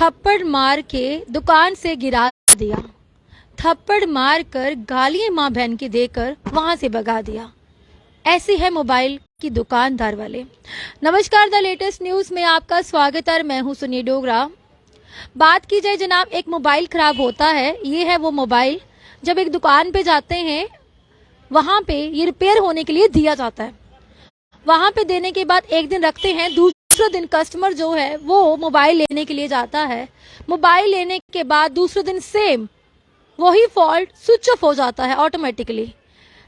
थप्पड़ मार के दुकान से गिरा दिया, थप्पड़ मार कर गालियां माँ बहन की देकर वहां से भगा दिया। ऐसी है मोबाइल की दुकानदार वाले। नमस्कार, द लेटेस्ट न्यूज में आपका स्वागत है। मैं हूं सुनी डोगरा। बात की जाए जनाब, एक मोबाइल खराब होता है, ये है वो मोबाइल। जब एक दुकान पे जाते हैं, वहां पे ये रिपेयर होने के लिए दिया जाता है। वहां पे देने के बाद एक दिन रखते हैं, दूसरे दिन कस्टमर जो है वो मोबाइल लेने के लिए जाता है। मोबाइल लेने के बाद दूसरे दिन सेम वही फॉल्ट, स्विच ऑफ हो जाता है ऑटोमेटिकली।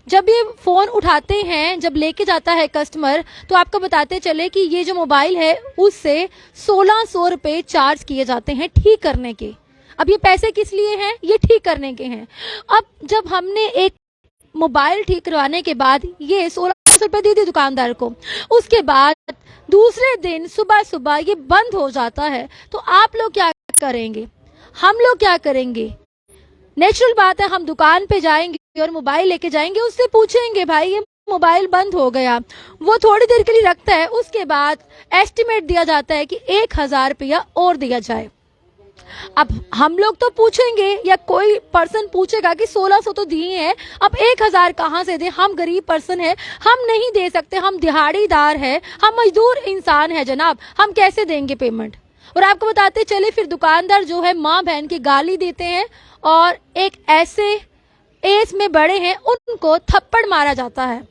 जब ये फोन उठाते हैं, जब लेके जाता है कस्टमर, तो आपको बताते चले कि ये जो मोबाइल है उससे 1600 रुपए चार्ज किए जाते हैं ठीक करने के। अब ये पैसे किस लिए हैं? ये ठीक करने के हैं। अब जब हमने एक मोबाइल ठीक करवाने के बाद ये 1600 रुपए दे दिए दुकानदार को, उसके बाद दूसरे दिन सुबह सुबह ये बंद हो जाता है, तो आप लोग क्या करेंगे? हम लोग क्या करेंगे? नेचुरल बात है, हम दुकान पे जाएंगे और मोबाइल लेके जाएंगे, उससे पूछेंगे भाई ये मोबाइल बंद हो गया। वो थोड़ी देर के लिए रखता है, उसके बाद एस्टिमेट दिया जाता है कि 1000 रुपया और दिया जाए। अब हम लोग तो पूछेंगे या कोई पर्सन पूछेगा कि 1600 तो दिए हैं, अब 1000 कहाँ से दे? हम गरीब पर्सन है, हम नहीं दे सकते, हम दिहाड़ीदार है, हम मजदूर इंसान है जनाब, हम कैसे देंगे पेमेंट? और आपको बताते चले फिर दुकानदार जो है माँ बहन की गाली देते हैं और एक ऐसे एज में बड़े हैं उनको थप्पड़ मारा जाता है।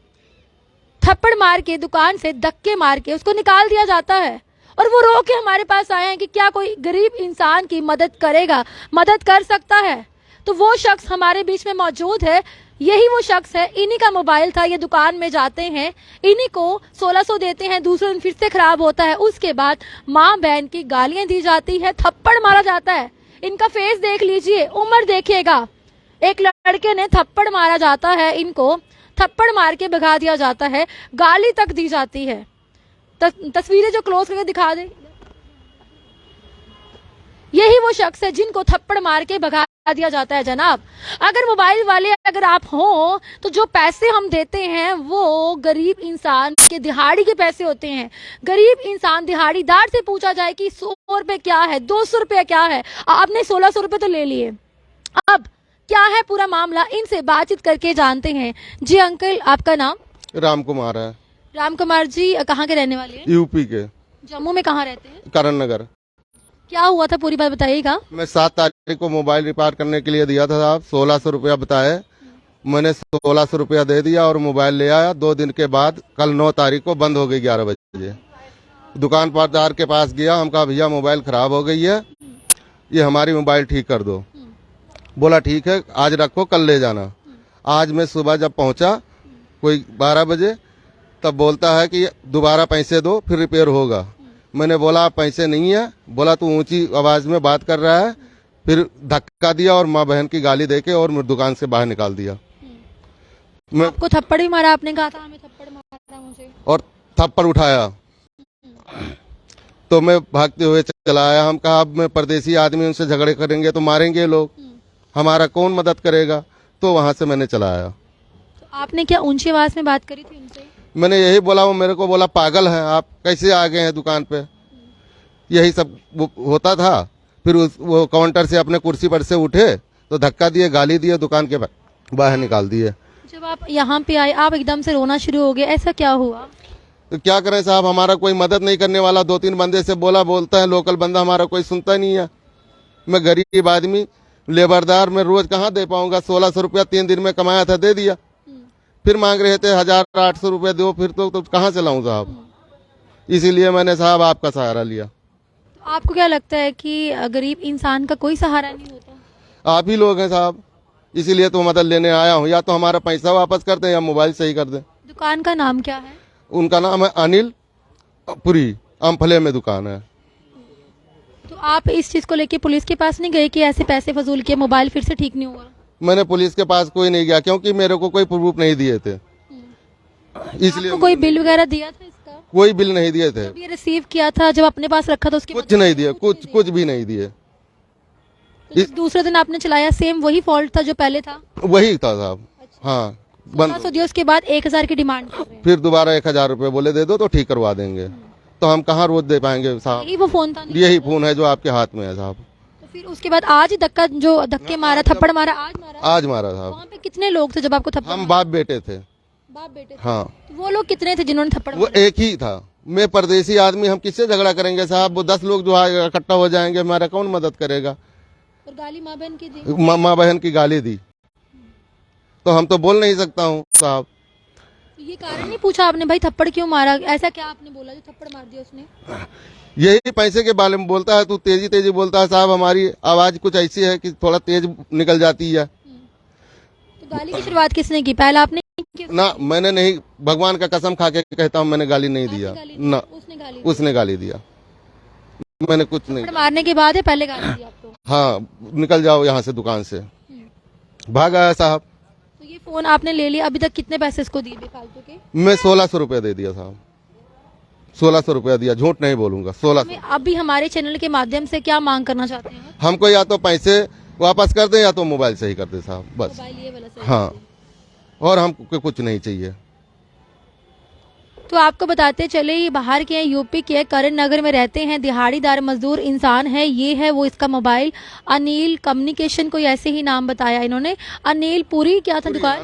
थप्पड़ मार के दुकान से धक्के मार के उसको निकाल दिया जाता है। और वो रो के हमारे पास आए हैं कि क्या कोई गरीब इंसान की मदद करेगा, मदद कर सकता है? तो वो शख्स हमारे बीच में मौजूद है, यही वो शख्स है। इन्हीं का मोबाइल था, ये दुकान में जाते हैं, इन्हीं को 1600 देते हैं, दूसरे दिन फिर से खराब होता है, उसके बाद माँ बहन की गालियां दी जाती है, थप्पड़ मारा जाता है। इनका फेस देख लीजिए, उम्र देखिएगा। एक लड़के ने थप्पड़ मारा जाता है, इनको थप्पड़ मार के भगा दिया जाता है, गाली तक दी जाती है। तस्वीरें जो क्लोज करके दिखा दे, यही वो शख्स है जिनको थप्पड़ मार के भगा दिया जाता है जनाब। अगर मोबाइल वाले अगर आप हो, तो जो पैसे हम देते हैं वो गरीब इंसान के दिहाड़ी के पैसे होते हैं। गरीब इंसान दिहाड़ीदार से पूछा जाए कि 100 रुपए क्या है, 200 रुपया क्या है, आपने 1600 रुपए तो ले लिए। अब क्या है पूरा मामला, इनसे बातचीत करके जानते हैं। जी अंकल, आपका नाम? राम कुमार है। राम कुमार जी कहाँ के रहने वाले हैं? यूपी के। जम्मू में कहाँ रहते हैं? करण नगर। क्या हुआ था, पूरी बात बताइएगा। मैं 7 तारीख को मोबाइल रिपेयर करने के लिए दिया था साहब, 1600 रुपया बताए, मैंने 1600 रुपया दे दिया और मोबाइल ले आया। 2 दिन के बाद कल 9 तारीख को बंद हो गई 11 बजे। दुकानदार के पास गया, हम कहा भैया मोबाइल खराब हो गई है, ये हमारी मोबाइल ठीक कर दो। बोला ठीक है, आज रखो, कल ले जाना। आज मैं सुबह जब पहुंचा कोई 12 बजे, तब बोलता है कि दोबारा पैसे दो फिर रिपेयर होगा। मैंने बोला पैसे नहीं है। बोला तू ऊंची आवाज में बात कर रहा है। फिर धक्का दिया और माँ बहन की गाली देके और दुकान से बाहर निकाल दिया। मैं आपको थप्पड़ भी मारा? आपने कहा था हमें थप्पड़ मारा मुझे, और थप्पड़ उठाया तो मैं भागते हुए चला आया। हम कहा अब मैं परदेसी आदमी, उनसे झगड़े करेंगे तो मारेंगे लोग, हमारा कौन मदद करेगा? तो वहां से मैंने चला आया। तो आपने क्या ऊंची आवाज में बात करी थी उनसे? मैंने यही बोला, वो मेरे को बोला पागल हैं आप, कैसे आ गए हैं दुकान पे? यही सब होता था। फिर वो काउंटर से अपने कुर्सी पर से उठे तो धक्का दिए, गाली दिए, दुकान के बाहर निकाल दिए। जब आप यहाँ पे आए आप एकदम से रोना शुरू हो गए, ऐसा क्या हुआ? तो क्या करें साहब, हमारा कोई मदद नहीं करने वाला। 2-3 बंदे से बोलता है, लोकल बंदा हमारा कोई सुनता नहीं है। मैं गरीब आदमी, लेबरदार, मैं रोज कहाँ दे पाऊंगा? 1600 रुपया 3 दिन में कमाया था, दे दिया। फिर मांग रहे थे 1800 रुपये दो, फिर तो कहाँ से लाऊं साहब? इसीलिए मैंने साहब आपका सहारा लिया। तो आपको क्या लगता है कि गरीब इंसान का कोई सहारा नहीं होता? आप ही लोग हैं साहब, इसीलिए तो मदद लेने आया हूँ। या तो हमारा पैसा वापस कर दें या मोबाइल सही कर दें। दुकान का नाम क्या है? उनका नाम है अनिल पुरी, अम्फले में दुकान है। तो आप इस चीज को लेके पुलिस के पास नहीं गए कि ऐसे पैसे फजूल किए, मोबाइल फिर से ठीक नहीं हुआ? मैंने पुलिस के पास कोई नहीं गया, क्योंकि मेरे को कोई प्रूफ नहीं दिए थे। इसलिए कोई बिल वगैरह दिया था इसका? कोई बिल नहीं दिए थे। जब ये रिसीव किया था, जब अपने पास रखा था, उसके कुछ नहीं दिए, कुछ भी नहीं दिए। तो दूसरे दिन आपने चलाया, सेम वही फॉल्ट था जो पहले था? वही था साहब। हाँ, बंद। दिया, उसके बाद 1000 की डिमांड कर रहे हैं। फिर दोबारा 1000 रुपये बोले दे दो तो ठीक करवा देंगे। तो हम कहाँ रोज दे पाएंगे साहब। यही वो फोन था? यही फोन है जो आपके हाथ में है साहब। तो फिर उसके बाद आज ही धक्के मारा, थप्पड़ मारा, आज मारा साहब। वहाँ पे कितने लोग थे जब आपको थप्पड़? हम बाप बेटे थे। बाप बेटे थे? हाँ। तो वो लोग कितने थे जिन्होंने थप्पड़ वो मारा? एक ही था। मैं परदेसी आदमी, हम किससे झगड़ा करेंगे साहब। वो 10 लोग जो है इकट्ठा हो जाएंगे, हमारा कौन मदद करेगा। और गाली माँ बहन की दी? माँ बहन की गाली दी तो हम तो बोल नहीं सकता हूँ साहब। तो ये कारण नहीं पूछा आपने, भाई थप्पड़ क्यों मारा? ऐसा क्या आपने बोला जो थप्पड़ मार दिया उसने? यही पैसे के बारे में बोलता है, तू तेजी तेजी बोलता है साहब। हमारी आवाज कुछ ऐसी है कि थोड़ा तेज निकल जाती है। तो गाली की शुरुआत किसने की? पहले आपने की? ना, मैंने नहीं, भगवान का कसम खा के कहता हूँ, मैंने गाली नहीं दिया ना। उसने गाली दिया, मैंने कुछ नहीं। मारने के बाद है पहले गाली दी आपको? हाँ, निकल जाओ यहाँ से दुकान से। भाग आया साहब। तो ये फोन आपने ले लिया, अभी तक कितने पैसे इसको दिए बेफालतू के? मैं 1600 रुपया दे दिया साहब। 1600 रुपया दिया, झूठ नहीं बोलूंगा। 1600। अभी हमारे चैनल के माध्यम से क्या मांग करना चाहते हैं? हमको या तो पैसे वापस कर दे या तो मोबाइल सही कर दे साहब, बस। मोबाइल ये वाला सही हाँ, और हमको कुछ नहीं चाहिए। तो आपको बताते चले, ये बाहर के हैं, यूपी के हैं, करण नगर में रहते हैं, दिहाड़ीदार मजदूर इंसान है। ये है वो इसका मोबाइल, अनिल कम्युनिकेशन, कोई ऐसे ही नाम बताया इन्होंने। अनिल पुरी क्या था दुकान?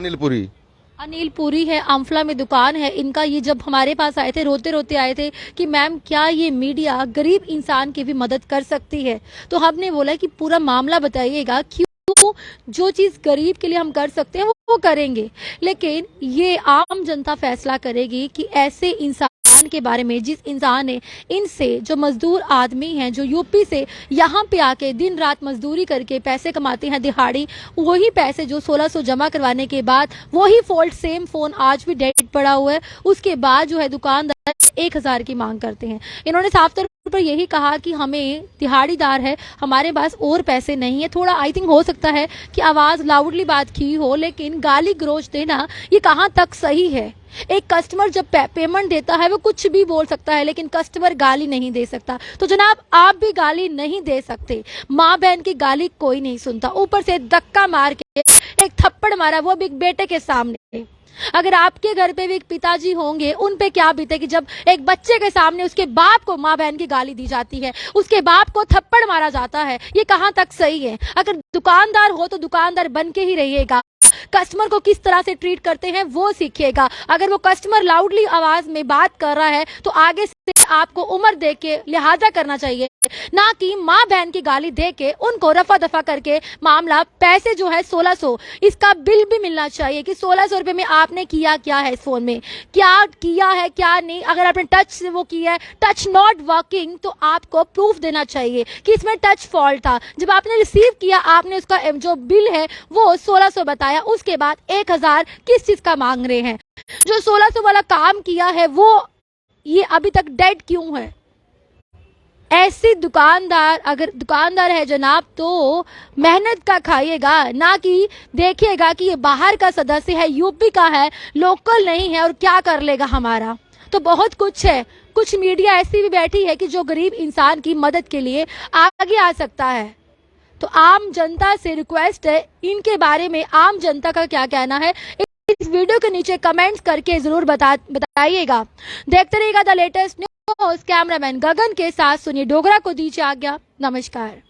अनिल पुरी है, आंफला में दुकान है इनका। ये जब हमारे पास आए थे, रोते रोते आए थे कि मैम क्या ये मीडिया गरीब इंसान की भी मदद कर सकती है? तो हमने बोला कि पूरा मामला बताइएगा, क्यों जो चीज गरीब के लिए हम कर सकते हैं वो करेंगे, लेकिन ये आम जनता फैसला करेगी कि ऐसे इंसान के बारे में, जिस इंसान ने इनसे, जो मजदूर आदमी हैं, जो यूपी से यहाँ पे आके दिन रात मजदूरी करके पैसे कमाते हैं दिहाड़ी, वही पैसे जो 1600 जमा करवाने के बाद वही फोल्ड सेम फोन आज भी डेड पड़ा हुआ है, उसके बाद जो है दुकानदार 1000 की मांग करते हैं। इन्होंने साफ तौर पर यही कहा कि हमें दिहाड़ीदार है, हमारे पास और पैसे नहीं है। थोड़ा आई थिंक हो सकता है कि आवाज लाउडली बात की हो, लेकिन गाली गलौज देना ये कहाँ तक सही है? एक कस्टमर जब पेमेंट देता है वो कुछ भी बोल सकता है, लेकिन कस्टमर गाली नहीं दे सकता। तो जनाब आप भी गाली नहीं दे सकते। माँ बहन की गाली कोई नहीं सुनता, ऊपर से धक्का मार के एक थप्पड़ मारा, वो भी एक बेटे के सामने। अगर आपके घर पे भी एक पिताजी होंगे, उन पे क्या बीते कि जब एक बच्चे के सामने उसके बाप को माँ बहन की गाली दी जाती है, उसके बाप को थप्पड़ मारा जाता है। ये कहाँ तक सही है? अगर दुकानदार हो तो दुकानदार बन के ही रहिएगा, कस्टमर को किस तरह से ट्रीट करते हैं वो सीखिएगा। अगर वो कस्टमर लाउडली आवाज में बात कर रहा है तो आगे से आपको उम्र दे के लिहाजा करना चाहिए, ना कि माँ बहन की गाली दे के उनको रफा दफा करके मामला। पैसे जो है 1600, इसका बिल भी मिलना चाहिए कि 1600 रुपए में आपने किया क्या है, इस फोन में क्या किया है क्या नहीं। अगर आपने टच से वो किया है, टच नॉट वर्किंग, तो आपको प्रूफ देना चाहिए कि इसमें टच फॉल्ट था। जब आपने रिसीव किया, आपने उसका जो बिल है वो 1600 बताया, उसके बाद 1000 किस चीज का मांग रहे हैं? जो 1600 वाला काम किया है वो ये अभी तक डेड क्यों है? ऐसी दुकानदार, अगर दुकानदार है जनाब तो मेहनत का खाइएगा, ना कि देखिएगा कि ये बाहर का सदस्य है, यूपी का है, लोकल नहीं है और क्या कर लेगा हमारा। तो बहुत कुछ है। कुछ मीडिया ऐसी भी बैठी है कि जो गरीब इंसान की मदद के लिए आगे आ सकता है। तो आम जनता से रिक्वेस्ट है, इनके बारे में आम जनता का क्या कहना है इस वीडियो के नीचे कमेंट्स करके जरूर बताइएगा। देखते रहिएगा द लेटेस्ट न्यूज। कैमरामैन गगन के साथ सुनिए डोगरा को दीजिए आज्ञा। नमस्कार।